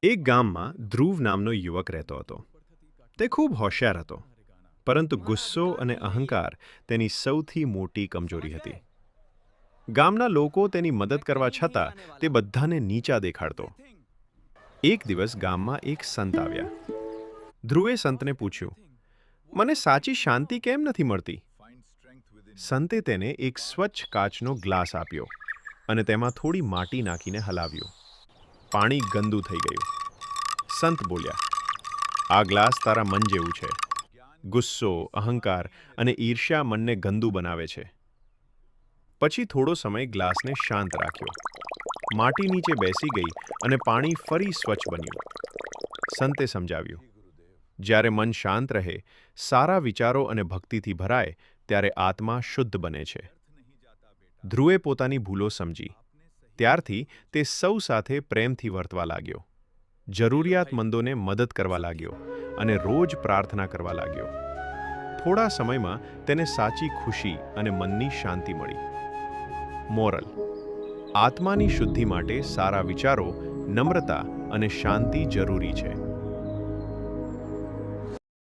એક ગામમાં ધ્રુવ નામનો યુવક રહેતો હતો. તે ખૂબ હોશિયાર હતો, પરંતુ ગુસ્સો અને અહંકાર તેની સૌથી મોટી કમજોરી હતી. ગામના લોકો તેની મદદ કરવા છતાં તે બધાને નીચા દેખાડતો. એક દિવસ ગામમાં એક સંત આવ્યા. ધ્રુવે સંતને પૂછ્યું, "મને સાચી શાંતિ કેમ નથી મળતી?" સંતે તેને એક સ્વચ્છ કાચનો ગ્લાસ આપ્યો અને તેમાં થોડી માટી નાખીને હલાવ્યું. પાણી ગંદુ થઈ ગયું. સંત બોલ્યા, "આ ગ્લાસ તારા મન જેવું છે. ગુસ્સો, અહંકાર અને ઈર્ષ્યા મનને ગંદુ બનાવે છે." પછી થોડો સમય ગ્લાસને શાંત રાખ્યો. માટી નીચે બેસી ગઈ અને પાણી ફરી સ્વચ્છ બન્યું. સંતે સમજાવ્યું, જ્યારે મન શાંત રહે, સારા વિચારો અને ભક્તિથી ભરાય, ત્યારે આત્મા શુદ્ધ બને છે. ધ્રુવે પોતાની ભૂલો સમજી. ત્યારથી તે સૌ સાથે પ્રેમથી વર્તવા લાગ્યો. જરૂરિયાતમંદોને મદદ કરવા લાગ્યો અને રોજ પ્રાર્થના કરવા લાગ્યો. થોડા સમયમાં તેને સાચી ખુશી અને મનની શાંતિ મળી. મોરલ: આત્માની શુદ્ધિ માટે સારા વિચારો, નમ્રતા અને શાંતિ જરૂરી છે.